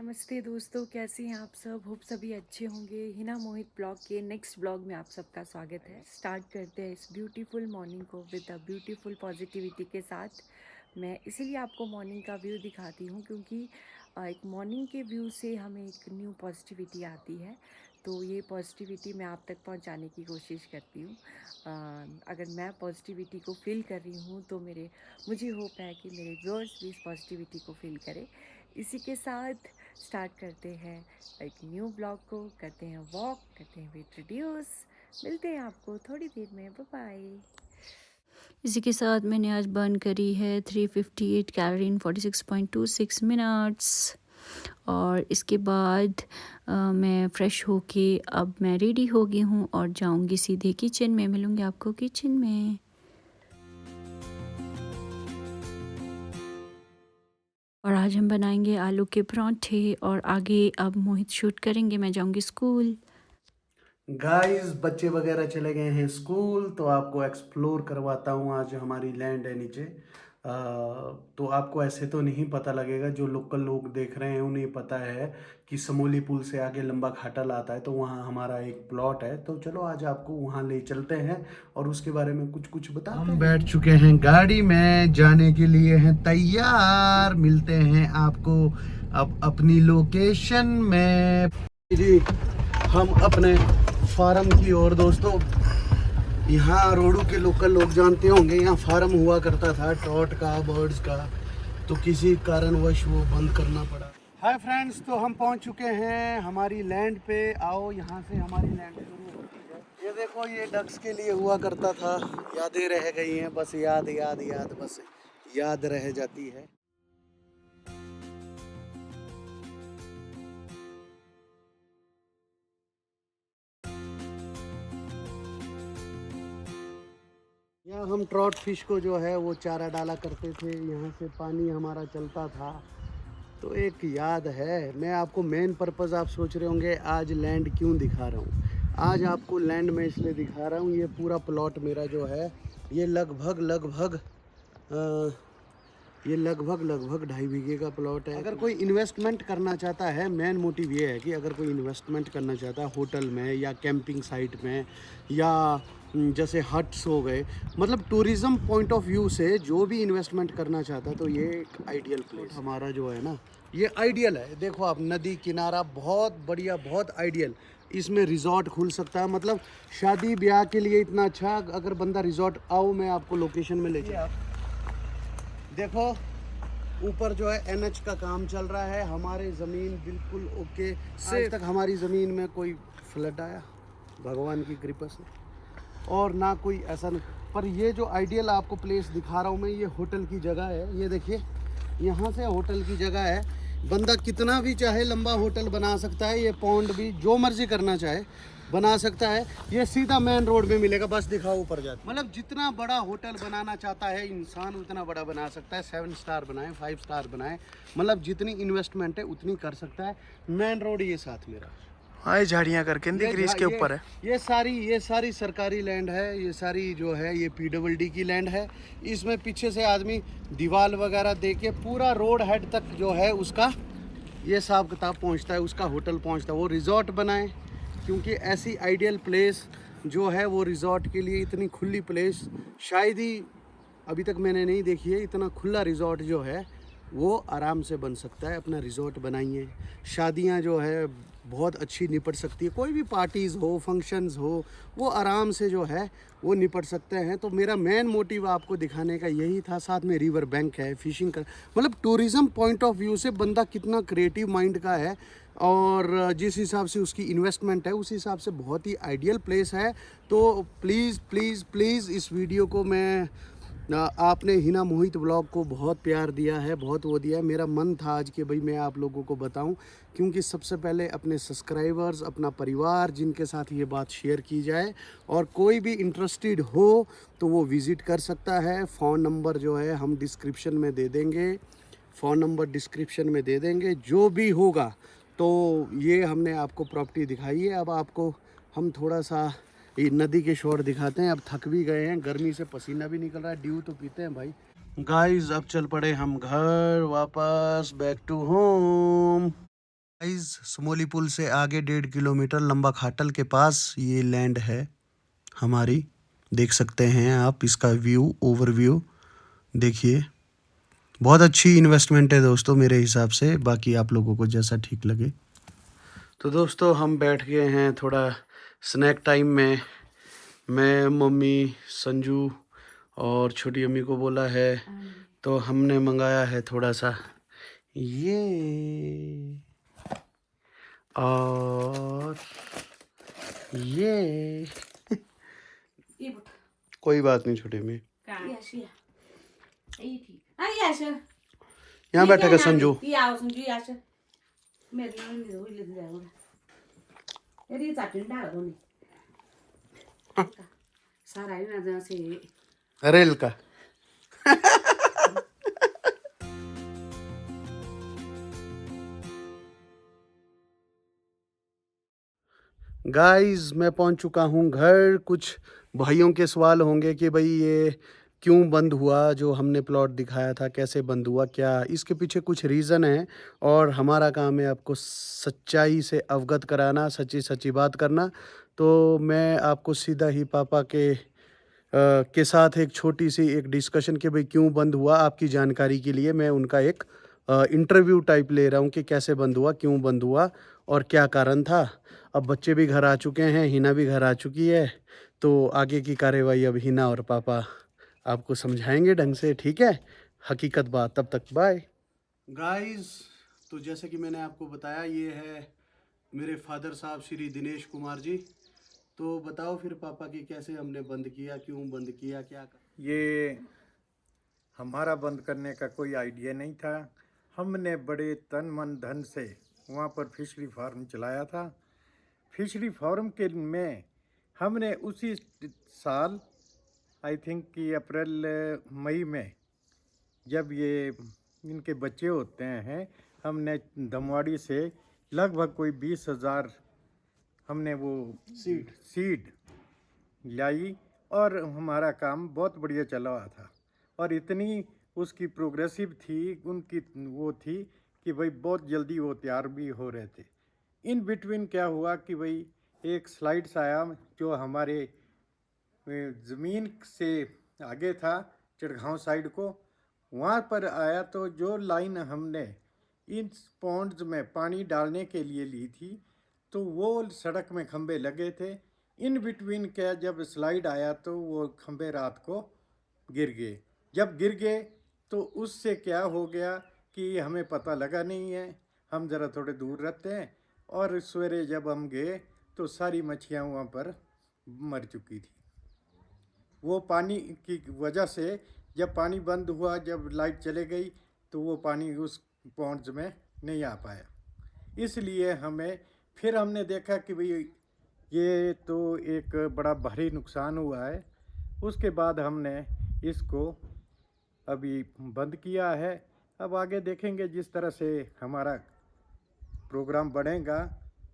नमस्ते दोस्तों, कैसे हैं आप सब। होप सभी अच्छे होंगे। हिना मोहित ब्लॉग के नेक्स्ट ब्लॉग में आप सबका स्वागत है। स्टार्ट करते हैं इस ब्यूटीफुल मॉर्निंग को विद अ ब्यूटीफुल पॉजिटिविटी के साथ। मैं इसीलिए आपको मॉर्निंग का व्यू दिखाती हूँ क्योंकि एक मॉर्निंग के व्यू से हमें एक न्यू पॉजिटिविटी आती है। तो ये पॉजिटिविटी मैं आप तक पहुँचाने की कोशिश करती हूँ। अगर मैं पॉजिटिविटी को फील कर रही हूँ तो मुझे होप है कि मेरे व्यूअर्स भी इस पॉजिटिविटी को फील करें। इसी के साथ स्टार्ट करते हैं एक न्यू ब्लॉग को, करते हैं वॉक, करते हैं वेट रिड्यूस। मिलते हैं आपको थोड़ी देर में। Bye bye. इसी के साथ मैंने आज बर्न करी है 358 कैलोरी इन 46.26 मिनट्स। और इसके बाद मैं फ़्रेश होके अब मैं रेडी हो गई हूँ और जाऊँगी सीधे किचन में। मिलूँगी आपको किचन में। और आज हम बनाएंगे आलू के परांठे और आगे अब मोहित शूट करेंगे, मैं जाऊँगी स्कूल। गाइस बच्चे वगैरह चले गए हैं स्कूल, तो आपको एक्सप्लोर करवाता हूँ। आज हमारी लैंड है नीचे। तो आपको ऐसे तो नहीं पता लगेगा, जो लोकल लोग देख रहे हैं उन्हें पता है कि समोली पुल से आगे लंबा खाटल आता है, तो वहाँ हमारा एक प्लॉट है। तो चलो आज आपको वहाँ ले चलते हैं और उसके बारे में कुछ कुछ बताते हैं। हम बैठ चुके हैं गाड़ी में, जाने के लिए हैं तैयार। मिलते हैं आपको अब अपनी लोकेशन में। जी, हम अपने फार्म की ओर। दोस्तों, यहाँ रोडू के लोकल लोग जानते होंगे, यहाँ फार्म हुआ करता था ट्रॉट का, बर्ड्स का। तो किसी कारणवश वो बंद करना पड़ा। हाय फ्रेंड्स, तो हम पहुँच चुके हैं हमारी लैंड पे। आओ, यहाँ से हमारी लैंड शुरू होती है। ये देखो, ये डक्स के लिए हुआ करता था। यादें रह गई हैं, बस याद याद याद, बस याद रह जाती है। यहाँ हम ट्रॉट फिश को जो है वो चारा डाला करते थे, यहाँ से पानी हमारा चलता था। तो एक याद है। मैं आपको मेन पर्पज़, आप सोच रहे होंगे आज लैंड क्यों दिखा रहा हूँ। आज आपको लैंड में इसलिए दिखा रहा हूँ, ये पूरा प्लॉट मेरा जो है ये लगभग 2.5 बीघे का प्लॉट है। अगर कोई इन्वेस्टमेंट करना चाहता है, मेन मोटिव ये है कि अगर कोई इन्वेस्टमेंट करना चाहता है होटल में या कैंपिंग साइट में या जैसे हट्स हो गए, मतलब टूरिज़्म पॉइंट ऑफ व्यू से जो भी इन्वेस्टमेंट करना चाहता है, तो ये एक आइडियल प्लेस हमारा जो है ना, ये आइडियल है। देखो आप, नदी किनारा बहुत बढ़िया, बहुत आइडियल। इसमें रिजॉर्ट खुल सकता है, मतलब शादी ब्याह के लिए इतना अच्छा। अगर बंदा रिजॉर्ट, आओ मैं आपको लोकेशन में ले चलूँ। देखो ऊपर जो है एनएच का काम चल रहा है। हमारे ज़मीन बिल्कुल ओके। आज तक हमारी ज़मीन में कोई फ्लड आया भगवान की कृपा से, और ना कोई ऐसा नहीं। पर ये जो आइडियल आपको प्लेस दिखा रहा हूँ मैं, ये होटल की जगह है। ये देखिए, यहाँ से होटल की जगह है। बंदा कितना भी चाहे लंबा होटल बना सकता है। ये पॉन्ड भी जो मर्जी करना चाहे बना सकता है। ये सीधा मेन रोड में मिलेगा, बस दिखाओ ऊपर जाते। मतलब जितना बड़ा होटल बनाना चाहता है इंसान, उतना बड़ा बना सकता है। 7 स्टार बनाए, 5 स्टार बनाए, मतलब जितनी इन्वेस्टमेंट है उतनी कर सकता है। मेन रोड ये साथ मेरा। हाँ, ये झाड़ियाँ करके दिख रही इसके ऊपर है। ये सारी सरकारी लैंड है। ये सारी जो है ये पीडब्ल्यूडी की लैंड है। इसमें पीछे से आदमी दीवार वगैरह दे के पूरा रोड हेड तक जो है उसका ये हिसाब किताब पहुंचता है, उसका होटल पहुंचता है। वो रिजॉर्ट बनाए, क्योंकि ऐसी आइडियल प्लेस जो है वो रिजॉर्ट के लिए, इतनी खुली प्लेस शायद ही अभी तक मैंने नहीं देखी है। इतना खुला रिजॉर्ट जो है वो आराम से बन सकता है। अपना रिजॉर्ट बनाइए, शादियां जो है बहुत अच्छी निपट सकती है। कोई भी पार्टीज़ हो, फंक्शंस हो, वो आराम से जो है वो निपट सकते हैं। तो मेरा मेन मोटिव आपको दिखाने का यही था। साथ में रिवर बैंक है, फिशिंग का, मतलब टूरिज़्म पॉइंट ऑफ व्यू से बंदा कितना क्रिएटिव माइंड का है और जिस हिसाब से उसकी इन्वेस्टमेंट है, उस हिसाब से बहुत ही आइडियल प्लेस है। तो प्लीज़ प्लीज़ प्लीज़ इस वीडियो को मैं आपने हिना मोहित ब्लॉग को बहुत प्यार दिया है, बहुत वो दिया है। मेरा मन था आज कि भाई मैं आप लोगों को बताऊं, क्योंकि सबसे पहले अपने सब्सक्राइबर्स, अपना परिवार, जिनके साथ ये बात शेयर की जाए। और कोई भी इंटरेस्टेड हो तो वो विज़िट कर सकता है। फ़ोन नंबर जो है हम डिस्क्रिप्शन में दे देंगे, फ़ोन नंबर डिस्क्रिप्शन में दे देंगे। जो भी होगा, तो ये हमने आपको प्रॉपर्टी दिखाई है। अब आपको हम थोड़ा सा ये नदी के शोर दिखाते हैं। अब थक भी गए हैं, गर्मी से पसीना भी निकल रहा है। ड्यू तो पीते हैं भाई। गाइस अब चल पड़े हम घर वापस, बैक टू होम। गाइस समोली पुल से आगे 1.5 किलोमीटर लंबा खाटल के पास ये लैंड है हमारी। देख सकते हैं आप इसका व्यू, ओवरव्यू देखिए। बहुत अच्छी इन्वेस्टमेंट है दोस्तों मेरे हिसाब से, बाकी आप लोगों को जैसा ठीक लगे। तो दोस्तों हम बैठ गए हैं थोड़ा स्नैक टाइम में। मैं, मम्मी, संजू और छोटी अम्मी को बोला है, तो हमने मंगाया है थोड़ा सा ये, और ये कोई बात नहीं छोटी अम्मी। यहाँ बैठेगा संजू। रेल का गाइस मैं पहुंच चुका हूं घर। कुछ भाइयों के सवाल होंगे कि भाई ये क्यों बंद हुआ, जो हमने प्लॉट दिखाया था कैसे बंद हुआ, क्या इसके पीछे कुछ रीज़न है। और हमारा काम है आपको सच्चाई से अवगत कराना, सच्ची सच्ची बात करना। तो मैं आपको सीधा ही पापा के साथ एक छोटी सी एक डिस्कशन कि भाई क्यों बंद हुआ, आपकी जानकारी के लिए मैं उनका एक इंटरव्यू टाइप ले रहा हूँ कि कैसे बंद हुआ, क्यों बंद हुआ और क्या कारण था। अब बच्चे भी घर आ चुके हैं, हिना भी घर आ चुकी है, तो आगे की कार्यवाही अब हिना और पापा आपको समझाएंगे ढंग से, ठीक है। हकीकत बात, तब तक बाय गाइस। तो जैसे कि मैंने आपको बताया, ये है मेरे फादर साहब श्री दिनेश कुमार जी। तो बताओ फिर पापा कि कैसे हमने बंद किया, क्यों बंद किया, क्या ये हमारा बंद करने का कोई आइडिया नहीं था। हमने बड़े तन मन धन से वहाँ पर फिशरी फार्म चलाया था। फिशरी फार्म के में हमने उसी साल आई थिंक कि अप्रैल मई में जब ये इनके बच्चे होते हैं, हमने धमवाड़ी से लगभग कोई 20,000 हमने वो सीड लाई और हमारा काम बहुत बढ़िया चला हुआ था। और इतनी उसकी प्रोग्रेसिव थी, उनकी वो थी कि भाई बहुत जल्दी वो तैयार भी हो रहे थे। इन बिटवीन क्या हुआ कि भाई एक स्लाइड्स आया जो हमारे ज़मीन से आगे था, चिड़गांव साइड को, वहाँ पर आया। तो जो लाइन हमने इन पॉन्ड्स में पानी डालने के लिए ली थी, तो वो सड़क में खंबे लगे थे। इन बिटवीन क्या, जब स्लाइड आया तो वो खंबे रात को गिर गए। जब गिर गए तो उससे क्या हो गया कि हमें पता लगा नहीं है, हम ज़रा थोड़े दूर रहते हैं। और सवेरे जब हम गए तो सारी मच्छियाँ वहाँ पर मर चुकी थी। वो पानी की वजह से जब पानी बंद हुआ, जब लाइट चले गई, तो वो पानी उस पॉन्ड्स में नहीं आ पाया। इसलिए फिर हमने देखा कि भाई ये तो एक बड़ा भारी नुकसान हुआ है। उसके बाद हमने इसको अभी बंद किया है। अब आगे देखेंगे, जिस तरह से हमारा प्रोग्राम बढ़ेगा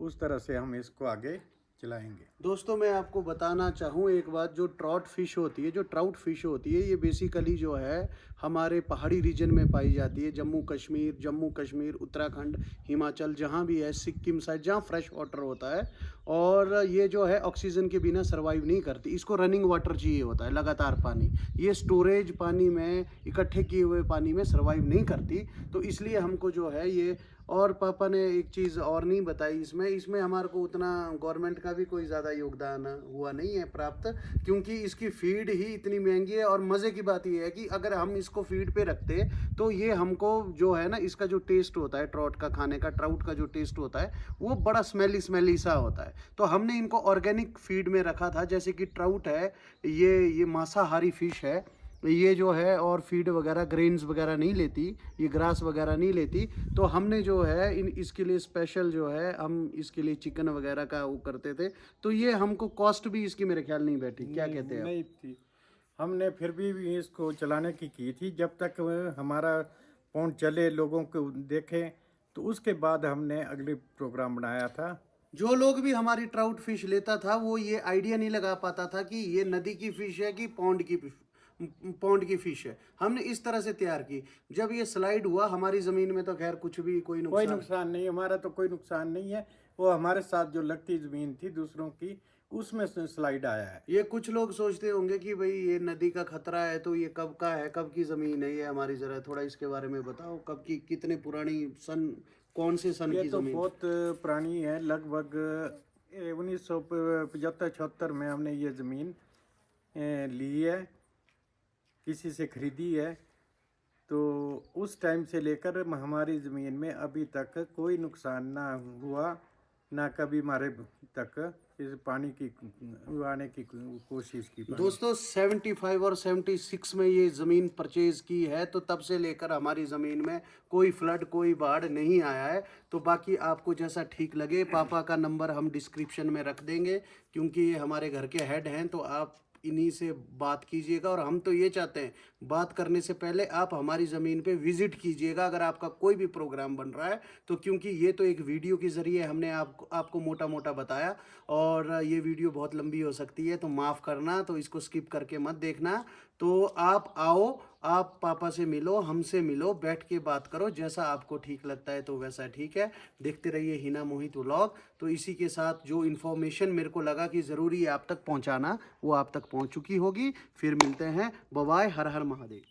उस तरह से हम इसको आगे चलाएंगे। दोस्तों मैं आपको बताना चाहूँ एक बात, जो ट्राउट फिश होती है, जो ट्राउट फिश होती है, ये बेसिकली जो है हमारे पहाड़ी रीजन में पाई जाती है। जम्मू कश्मीर, उत्तराखंड, हिमाचल, जहाँ भी है, सिक्किम साइड, जहाँ फ्रेश वाटर होता है। और ये जो है ऑक्सीजन के बिना सर्वाइव नहीं करती, इसको रनिंग वाटर चाहिए होता है, लगातार पानी। ये स्टोरेज पानी में, इकट्ठे किए हुए पानी में सर्वाइव नहीं करती। तो इसलिए हमको जो है ये, और पापा ने एक चीज़ और नहीं बताई, इसमें हमारे को उतना गवर्नमेंट का भी कोई ज़्यादा योगदान हुआ नहीं है प्राप्त, क्योंकि इसकी फीड ही इतनी महंगी है। और मज़े की बात ये है कि अगर हम इसको फीड पे रखते तो ये हमको जो है ना, इसका जो टेस्ट होता है ट्राउट का खाने का, ट्राउट का जो टेस्ट होता है वो बड़ा स्मेली सा होता है। तो हमने इनको ऑर्गेनिक फीड में रखा था। जैसे कि ट्राउट है, ये मांसाहारी फिश है, ये जो है और फीड वगैरह, ग्रेन्स वगैरह नहीं लेती, ये ग्रास वगैरह नहीं लेती। तो हमने जो है इसके लिए स्पेशल जो है, हम इसके लिए चिकन वगैरह का वो करते थे। तो ये हमको कॉस्ट भी इसकी मेरे ख्याल नहीं बैठी, क्या कहते हैं? नहीं थी। हमने फिर भी इसको चलाने की थी, जब तक हमारा पॉन्ड चले, लोगों को देखें, तो उसके बाद हमने अगले प्रोग्राम बनाया था। जो लोग भी हमारी ट्राउट फिश लेता था वो ये आइडिया नहीं लगा पाता था कि ये नदी की फिश है कि पॉन्ड की पौंड की फिश है, हमने इस तरह से तैयार की। जब ये स्लाइड हुआ हमारी ज़मीन में तो खैर कुछ भी कोई कोई नुकसान नुकसान नहीं, हमारा तो कोई नुकसान नहीं है। वो हमारे साथ जो लगती ज़मीन थी दूसरों की, उसमें से स्लाइड आया है। ये कुछ लोग सोचते होंगे कि भाई ये नदी का खतरा है तो ये कब का है, कब की ज़मीन है ये हमारी, ज़रा थोड़ा इसके बारे में बताओ, कब की, कितने पुरानी, सन कौन से सन ये की तो ज़मीन? बहुत पुरानी है, लगभग 1975-76 में हमने ये ज़मीन ली है, किसी से खरीदी है। तो उस टाइम से लेकर हमारी ज़मीन में अभी तक कोई नुकसान ना हुआ, ना कभी हमारे तक इस पानी की उगाने की कोशिश की। दोस्तों 75 और 76 में ये ज़मीन परचेज़ की है, तो तब से लेकर हमारी ज़मीन में कोई फ्लड, कोई बाढ़ नहीं आया है। तो बाकी आपको जैसा ठीक लगे, पापा का नंबर हम डिस्क्रिप्शन में रख देंगे, क्योंकि ये हमारे घर के हेड हैं, तो आप इन्हीं से बात कीजिएगा। और हम तो ये चाहते हैं, बात करने से पहले आप हमारी ज़मीन पे विज़िट कीजिएगा अगर आपका कोई भी प्रोग्राम बन रहा है तो, क्योंकि ये तो एक वीडियो के ज़रिए हमने आपको मोटा मोटा बताया, और ये वीडियो बहुत लंबी हो सकती है तो माफ़ करना, तो इसको स्किप करके मत देखना। तो आप आओ, आप पापा से मिलो, हमसे मिलो, बैठ के बात करो, जैसा आपको ठीक लगता है तो वैसा ठीक है। देखते रहिए हिना मोहित व्लॉग। तो इसी के साथ जो इन्फॉर्मेशन मेरे को लगा कि ज़रूरी है आप तक पहुंचाना, वो आप तक पहुंच चुकी होगी। फिर मिलते हैं, बाय बाय, हर हर महादेव।